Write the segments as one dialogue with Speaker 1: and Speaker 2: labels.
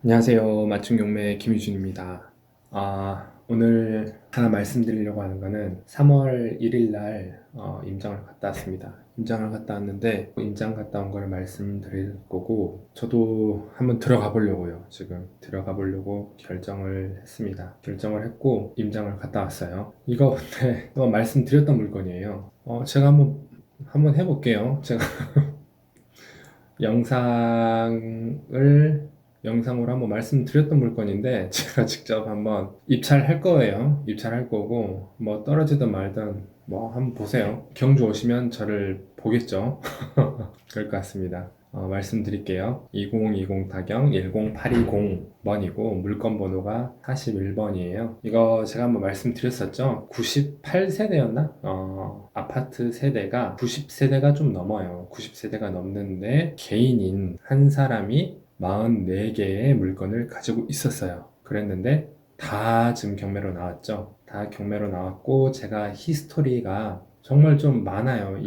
Speaker 1: 안녕하세요. 맞춤경매 김유준입니다. 오늘 하나 말씀드리려고 하는 거는 3월 1일 날 임장을 갔다 왔습니다. 임장을 갔다 왔는데 임장 갔다 온 걸 말씀드릴 거고 저도 한번 들어가 보려고요. 지금 들어가 보려고 결정을 했습니다. 결정을 했고 임장을 갔다 왔어요. 이거 근데 또 말씀드렸던 물건이에요. 제가 한번 해볼게요. 제가 영상을 영상으로 한번 말씀드렸던 물건인데 제가 직접 한번 입찰할 거예요. 입찰할 거고 뭐 떨어지든 말든 뭐 한번 보세요. 경주 오시면 저를 보겠죠. 그럴 것 같습니다. 말씀드릴게요. 2020 타경 10820번이고 물건 번호가 41번이에요. 이거 제가 한번 말씀드렸었죠. 98세대였나? 아파트 세대가 90세대가 좀 넘어요. 90세대가 넘는데 개인인 한 사람이 44개의 물건을 가지고 있었어요. 그랬는데 다 지금 경매로 나왔죠. 다 경매로 나왔고 제가 히스토리가 정말 좀 많아요.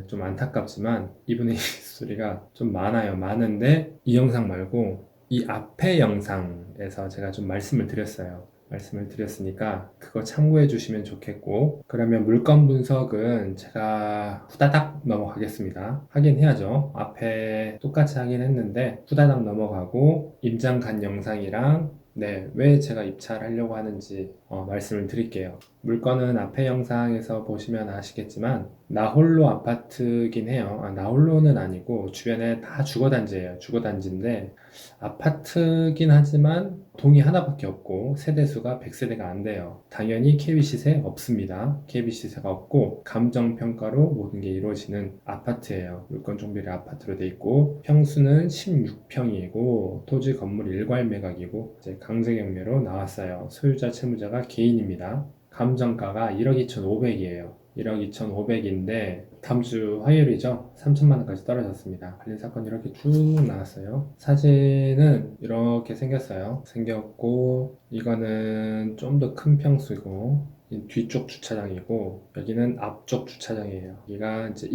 Speaker 1: 좀 안타깝지만 이분의 히스토리가 좀 많아요. 많은데 이 영상 말고 이 앞에 영상에서 제가 좀 말씀을 드렸어요. 말씀을 드렸으니까 그거 참고해 주시면 좋겠고, 그러면 물건 분석은 제가 후다닥 넘어가겠습니다. 하긴 해야죠. 앞에 똑같이 하긴 했는데 후다닥 넘어가고 임장 간 영상이랑 왜 제가 입찰하려고 하는지 말씀을 드릴게요. 물건은 앞에 영상에서 보시면 아시겠지만 나홀로 아파트긴 해요. 나홀로는 아니고 주변에 다 주거단지예요. 주거단지인데 아파트긴 하지만 동이 하나밖에 없고 세대수가 100세대가 안 돼요. 당연히 KB 시세 없습니다. KB 시세가 없고 감정평가로 모든 게 이루어지는 아파트예요. 물건 종별이 아파트로 돼 있고 평수는 16평이고 토지 건물 일괄 매각이고 이제 강제경매로 나왔어요. 소유자 채무자가 개인입니다. 감정가가 1억 2,500이에요. 1억 2,500인데 다음 주 화요일이죠. 3천만 원까지 떨어졌습니다. 관련 사건 이렇게 쭉 나왔어요. 사진은 이렇게 생겼고 이거는 좀 더 큰 평수고 뒤쪽 주차장이고 여기는 앞쪽 주차장이에요. 여기가 이제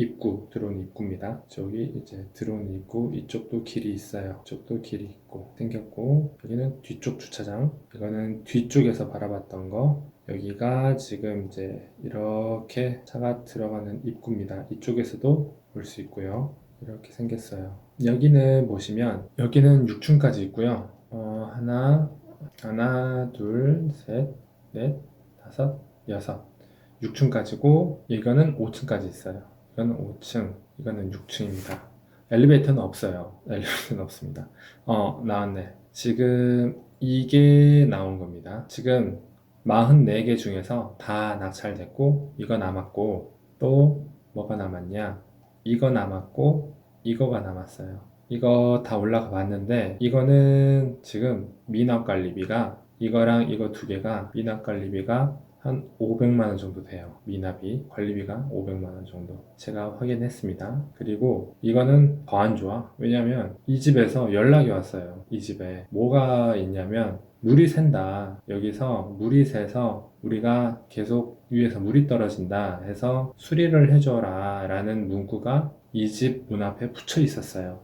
Speaker 1: 들어오는 입구입니다. 저기 이제 들어오는 입구, 이쪽도 길이 있어요. 이쪽도 길이 있고 생겼고 여기는 뒤쪽 주차장. 이거는 뒤쪽에서 바라봤던 거. 여기가 지금 이제 이렇게 차가 들어가는 입구입니다. 이쪽에서도 볼 수 있고요. 이렇게 생겼어요. 여기는 보시면 여기는 6층까지 있고요. 하나, 둘, 셋, 넷, 다섯, 여섯. 6층까지고 이거는 5층까지 있어요. 이거는 5층, 이거는 6층입니다. 엘리베이터는 없어요. 엘리베이터는 없습니다. 나왔네. 지금 이게 나온 겁니다. 지금 44개 중에서 다 낙찰됐고 이거 남았고 또 뭐가 남았냐? 이거 남았고 이거가 남았어요. 이거 다 올라가 봤는데 이거는 지금 미납 관리비가 이거랑 이거 두 개가 미납 관리비가 한 500만 원 정도 돼요. 미납이 관리비가 500만 원 정도 제가 확인했습니다. 그리고 이거는 더 안 좋아. 왜냐면 이 집에서 연락이 왔어요. 이 집에 뭐가 있냐면 물이 샌다. 여기서 물이 새서 우리가 계속 위에서 물이 떨어진다 해서 수리를 해줘라 라는 문구가 이 집 문 앞에 붙여 있었어요.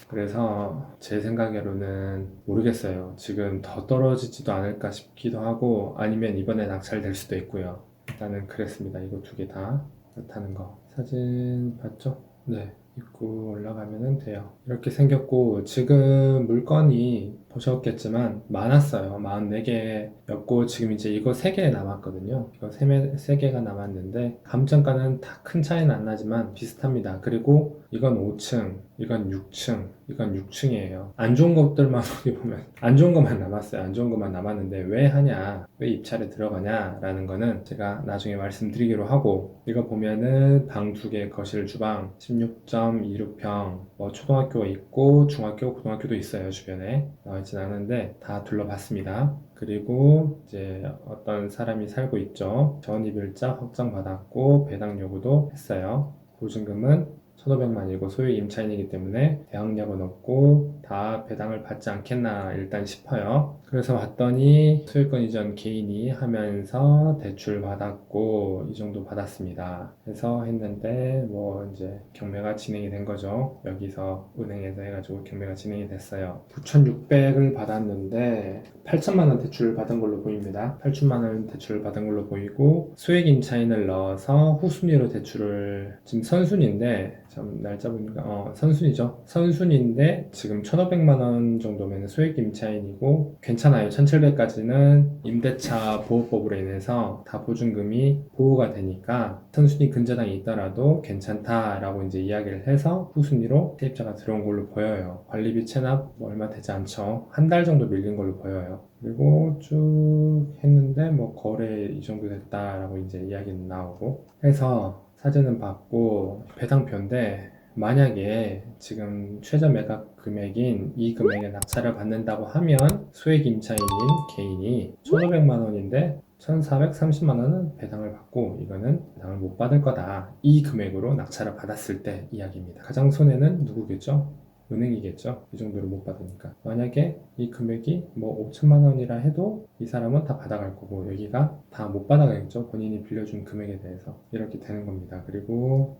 Speaker 1: 그래서 제 생각으로는 모르겠어요. 지금 더 떨어지지도 않을까 싶기도 하고 아니면 이번에 낙찰될 수도 있고요. 일단은 그랬습니다. 이거 두 개 다 그렇다는 거. 사진 봤죠? 네. 입구 올라가면 돼요. 이렇게 생겼고 지금 물건이 보셨겠지만 많았어요. 44개였고 지금 이제 이거 3개 남았거든요. 이거 3개가 남았는데 감정가는 다 큰 차이는 안 나지만 비슷합니다. 그리고 이건 5층, 이건 6층, 이건 6층이에요. 안 좋은 것들만 어디 보면 안 좋은 것만 남았어요. 안 좋은 것만 남았는데 왜 하냐, 왜 입찰에 들어가냐 라는 거는 제가 나중에 말씀드리기로 하고, 이거 보면은 방 2개, 거실, 주방 16.26평, 뭐 초등학교 있고 중학교, 고등학교도 있어요. 주변에 나와있진 않은데 다 둘러봤습니다. 그리고 이제 어떤 사람이 살고 있죠. 전입일자 확정받았고 배당 요구도 했어요. 보증금은 1,500만이고 소액 임차인이기 때문에 대항력은 없고 다 배당을 받지 않겠나 일단 싶어요. 그래서 봤더니 소유권 이전 개인이 하면서 대출 받았고 이 정도 받았습니다. 그래서 했는데 뭐 이제 경매가 진행이 된 거죠. 여기서 은행에서 해가지고 경매가 진행이 됐어요. 9,600을 받았는데 8천만 원 대출을 받은 걸로 보입니다. 8천만 원 대출을 받은 걸로 보이고 소액 임차인을 넣어서 후순위로 대출을 지금 선순위인데 참 날짜 보니까 선순위죠. 선순위인데 지금 1,500만 원 정도면 소액 임차인이고 괜찮아요. 1,700까지는 임대차 보호법으로 인해서 다 보증금이 보호가 되니까 선순위 근저당이 있더라도 괜찮다라고 이제 이야기를 해서 후순위로 세입자가 들어온 걸로 보여요. 관리비 체납 뭐 얼마 되지 않죠. 한 달 정도 밀린 걸로 보여요. 그리고 쭉 했는데 뭐 거래 이 정도 됐다라고 이제 이야기는 나오고 해서 사진은 받고 배당표인데 만약에 지금 최저 매각 금액인 이 금액에 낙찰을 받는다고 하면 소액 임차인인 개인이 1,500만 원인데 1,430만 원은 배당을 받고 이거는 배당을 못 받을 거다. 이 금액으로 낙찰을 받았을 때 이야기입니다. 가장 손해는 누구겠죠? 은행이겠죠. 이 정도로 못 받으니까. 만약에 이 금액이 뭐 5천만 원이라 해도 이 사람은 다 받아갈 거고 여기가 다 못 받아가겠죠. 본인이 빌려준 금액에 대해서. 이렇게 되는 겁니다. 그리고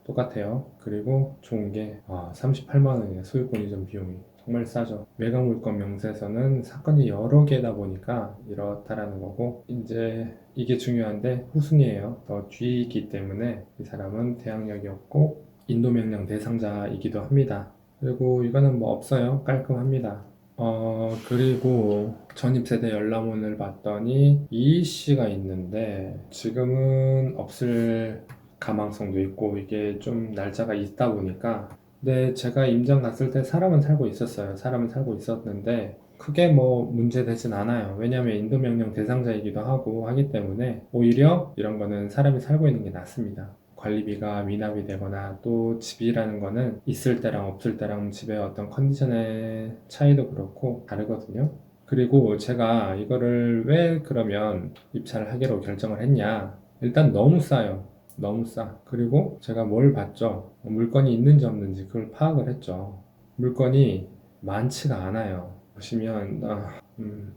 Speaker 1: 똑같아요. 그리고 좋은 게 38만 원이에요. 소유권 이전 비용이. 정말 싸죠. 매각 물건 명세서는 사건이 여러 개다 보니까 이렇다라는 거고 이제 이게 중요한데 후순위예요. 더 뒤이기 때문에 이 사람은 대항력이 없고 인도명령 대상자이기도 합니다. 그리고 이거는 뭐 없어요. 깔끔합니다. 그리고 전입세대 열람원을 봤더니 이씨가 있는데 지금은 없을 가망성도 있고 이게 좀 날짜가 있다 보니까 근데 제가 임장 갔을 때 사람은 살고 있었어요. 사람은 살고 있었는데 크게 뭐 문제되진 않아요. 왜냐하면 인도명령 대상자이기도 하고 하기 때문에 오히려 이런 거는 사람이 살고 있는 게 낫습니다. 관리비가 미납이 되거나 또 집이라는 거는 있을 때랑 없을 때랑 집의 어떤 컨디션의 차이도 그렇고 다르거든요. 그리고 제가 이거를 왜 그러면 입찰을 하기로 결정을 했냐. 일단 너무 싸요. 너무 싸. 그리고 제가 뭘 봤죠? 물건이 있는지 없는지 그걸 파악을 했죠. 물건이 많지가 않아요. 보시면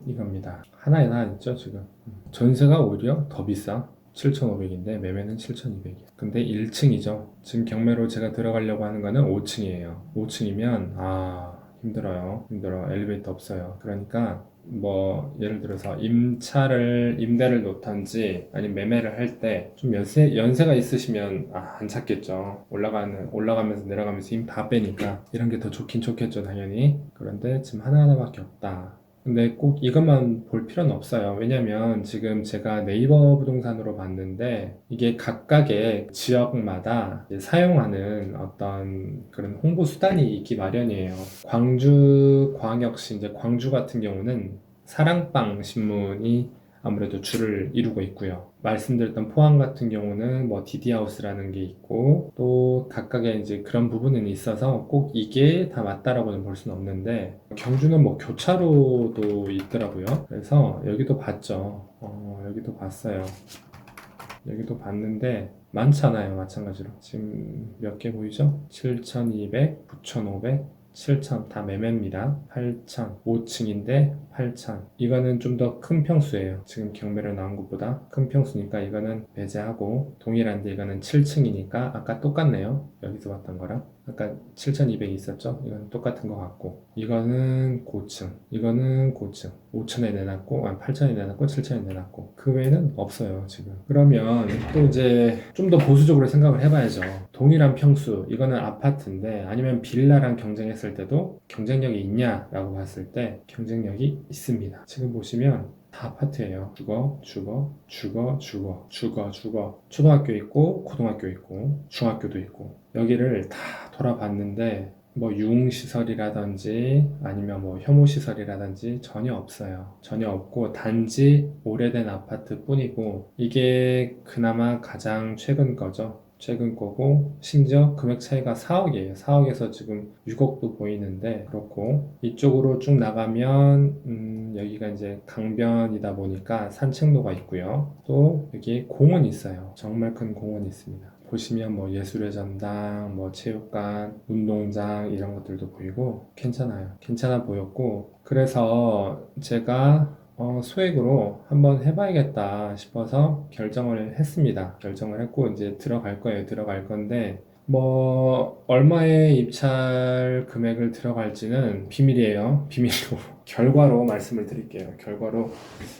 Speaker 1: 이겁니다. 하나에 하나 있죠 지금. 전세가 오히려 더 비싸. 7,500인데 매매는 7,200이야. 근데 1층이죠. 지금 경매로 제가 들어가려고 하는 거는 5층이에요. 5층이면 힘들어요. 힘들어. 엘리베이터 없어요. 그러니까 뭐 예를 들어서 임대를 놓던지 아니면 매매를 할 때 좀 연세가 있으시면 안 찾겠죠. 올라가면서 내려가면서 힘 다 빼니까 이런 게 더 좋긴 좋겠죠 당연히. 그런데 지금 하나하나밖에 없다. 근데 꼭 이것만 볼 필요는 없어요. 왜냐면 지금 제가 네이버 부동산으로 봤는데 이게 각각의 지역마다 이제 사용하는 어떤 그런 홍보 수단이 있기 마련이에요. 광주광역시 이제 광주 같은 경우는 사랑방 신문이 아무래도 줄을 이루고 있고요. 말씀드렸던 포항 같은 경우는 뭐 디디하우스라는 게 있고 또 각각의 이제 그런 부분은 있어서 꼭 이게 다 맞다라고는 볼 수는 없는데 경주는 뭐 교차로도 있더라고요. 그래서 여기도 봤죠. 여기도 봤어요. 여기도 봤는데 많지 않아요. 마찬가지로 지금 몇 개 보이죠? 7,200, 9,500 7,000 다 매매입니다. 8,000 5층인데 8,000 이거는 좀 더 큰 평수예요. 지금 경매로 나온 것보다 큰 평수니까 이거는 배제하고 동일한데 이거는 7층이니까 아까 똑같네요. 여기서 봤던 거랑 아까 7,200이 있었죠? 이건 똑같은 것 같고 이거는 고층 이거는 고층 5,000에 내놨고 8,000에 내놨고 7,000에 내놨고 그 외에는 없어요 지금. 그러면 또 이제 좀 더 보수적으로 생각을 해봐야죠. 동일한 평수 이거는 아파트인데 아니면 빌라랑 경쟁했을 때도 경쟁력이 있냐라고 봤을 때 경쟁력이 있습니다. 지금 보시면 다 아파트예요. 주거. 초등학교 있고 고등학교 있고 중학교도 있고 여기를 다 돌아봤는데 뭐 유흥시설이라든지 아니면 뭐 혐오시설이라든지 전혀 없어요. 전혀 없고 단지 오래된 아파트 뿐이고 이게 그나마 가장 최근 거죠. 최근 거고 심지어 금액 차이가 4억이에요. 4억에서 지금 6억도 보이는데 그렇고 이쪽으로 쭉 나가면 여기가 이제 강변이다 보니까 산책로가 있고요. 또 여기 공원이 있어요. 정말 큰 공원이 있습니다. 보시면 뭐 예술의 전당, 뭐 체육관, 운동장 이런 것들도 보이고 괜찮아요. 괜찮아 보였고 그래서 제가 소액으로 한번 해봐야겠다 싶어서 결정을 했습니다. 결정을 했고 이제 들어갈 거예요. 들어갈 건데 뭐 얼마의 입찰 금액을 들어갈지는 비밀이에요. 비밀로 결과로 말씀을 드릴게요. 결과로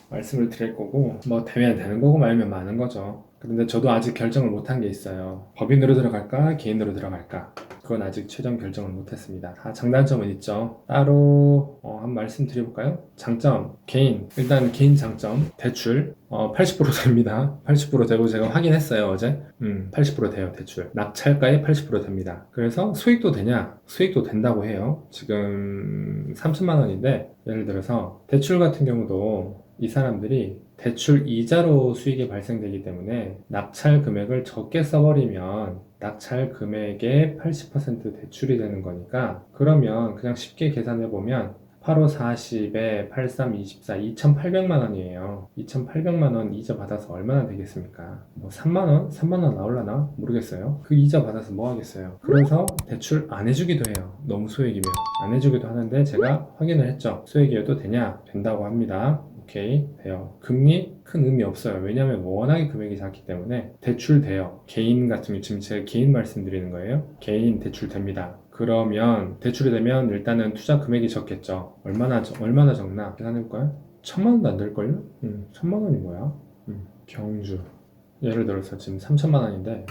Speaker 1: 말씀을 드릴 거고 뭐 되면 되는 거고 말면 마는 거죠. 그런데 저도 아직 결정을 못한 게 있어요. 법인으로 들어갈까 개인으로 들어갈까 그건 아직 최종 결정을 못했습니다. 다 장단점은 있죠. 따로 한 말씀 드려볼까요? 장점 개인 일단 개인 장점 대출 80% 됩니다. 80% 되고 제가 확인했어요 어제 80% 돼요 대출 낙찰가에 80% 됩니다. 그래서 수익도 되냐? 수익도 된다고 해요. 지금 3천만 원인데 예를 들어서 대출 같은 경우도 이 사람들이 대출 이자로 수익이 발생되기 때문에 낙찰 금액을 적게 써버리면 낙찰 금액의 80% 대출이 되는 거니까 그러면 그냥 쉽게 계산해 보면 8, 5, 40에 83, 24, 2,800만 원이에요. 2,800만 원 이자 받아서 얼마나 되겠습니까? 뭐 3만 원? 3만 원 나올라나? 모르겠어요. 그 이자 받아서 뭐 하겠어요. 그래서 대출 안 해주기도 해요. 너무 소액이면. 안 해주기도 하는데 제가 확인을 했죠. 소액이어도 되냐? 된다고 합니다. 오케이 돼요. 금리 큰 의미 없어요. 왜냐하면 워낙에 금액이 작기 때문에 대출 돼요. 개인 같은 경우 지금 제가 개인 말씀드리는 거예요. 개인 대출 됩니다. 그러면 대출이 되면 일단은 투자 금액이 적겠죠. 얼마나 적나 계산해볼까요? 1,000만 원도 안 될걸요? 1,000만 원이 뭐야? 경주 예를 들어서 지금 3천만 원인데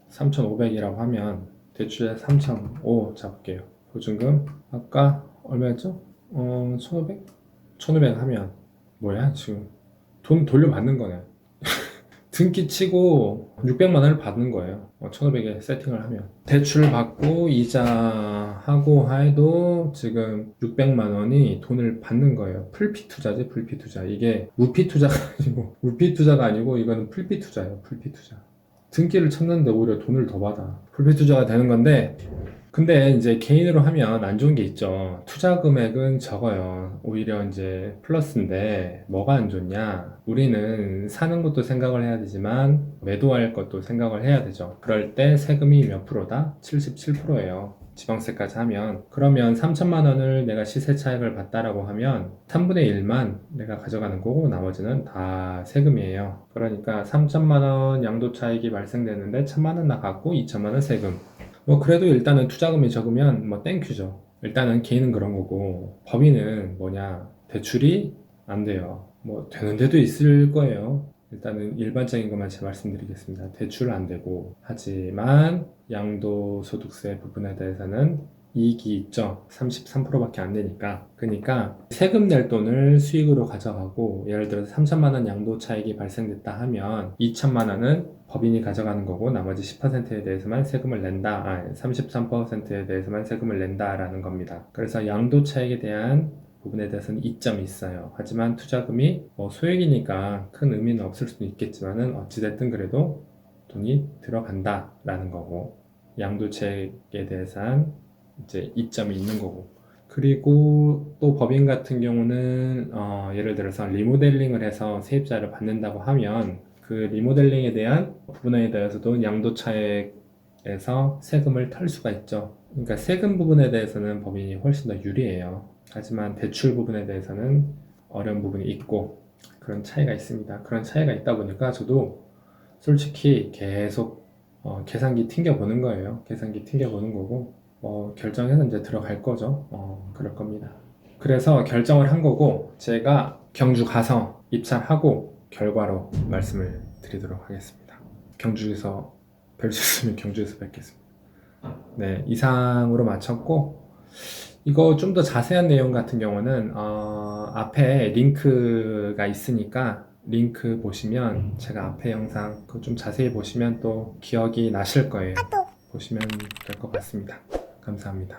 Speaker 1: 3,500이라고 하면 대출에 3,500 잡을게요. 보증금 아까 얼마였죠? 1,500? 1,500 하면 뭐야 지금 돈 돌려받는 거네. 등기 치고 600만 원을 받는 거예요. 1,500에 세팅을 하면 대출 받고 이자하고 해도 지금 600만 원이 돈을 받는 거예요. 풀피 투자지 풀피 투자. 이게 무피 투자가 아니고 무피 투자가 아니고 이거는 풀피 투자예요. 풀피 투자. 등기를 쳤는데 오히려 돈을 더 받아. 풀피 투자가 되는 건데 근데 이제 개인으로 하면 안 좋은 게 있죠. 투자 금액은 적어요. 오히려 이제 플러스인데 뭐가 안 좋냐? 우리는 사는 것도 생각을 해야 되지만 매도할 것도 생각을 해야 되죠. 그럴 때 세금이 몇 프로다? 77%예요. 지방세까지 하면 그러면 3천만 원을 내가 시세 차익을 봤다라고 하면 3분의 1만 내가 가져가는 거고 나머지는 다 세금이에요. 그러니까 3천만 원 양도 차익이 발생되는데 1,000만 원 나갔고 2천만 원 세금. 뭐 그래도 일단은 투자금이 적으면 뭐 땡큐죠. 일단은 개인은 그런 거고 법인은 뭐냐 대출이 안 돼요. 뭐 되는 데도 있을 거예요. 일단은 일반적인 것만 제가 말씀드리겠습니다. 대출 안 되고 하지만 양도소득세 부분에 대해서는 이익이 있죠. 33%밖에 안 되니까. 그러니까 세금 낼 돈을 수익으로 가져가고 예를 들어서 3천만 원 양도 차익이 발생됐다 하면 2천만 원은 법인이 가져가는 거고 나머지 10%에 대해서만 세금을 낸다. 33%에 대해서만 세금을 낸다라는 겁니다. 그래서 양도 차익에 대한 부분에 대해서는 이점이 있어요. 하지만 투자금이 소액이니까 큰 의미는 없을 수도 있겠지만은 어찌됐든 그래도 돈이 들어간다라는 거고 양도채액에 대해서는 이제 이점이 있는 거고 그리고 또 법인 같은 경우는 예를 들어서 리모델링을 해서 세입자를 받는다고 하면 그 리모델링에 대한 부분에 대해서도 양도차익에서 세금을 털 수가 있죠. 그러니까 세금 부분에 대해서는 법인이 훨씬 더 유리해요. 하지만 대출 부분에 대해서는 어려운 부분이 있고 그런 차이가 있습니다. 그런 차이가 있다 보니까 저도 솔직히 계속 계산기 튕겨보는 거예요. 계산기 튕겨보는 거고 결정해서 이제 들어갈 거죠. 그럴 겁니다. 그래서 결정을 한 거고 제가 경주 가서 입찰하고 결과로 말씀을 드리도록 하겠습니다. 경주에서 뵐 수 있으면 경주에서 뵙겠습니다. 네, 이상으로 마쳤고 이거 좀 더 자세한 내용 같은 경우는 앞에 링크가 있으니까 링크 보시면 제가 앞에 영상 그거 좀 자세히 보시면 또 기억이 나실 거예요. 보시면 될 것 같습니다. 감사합니다.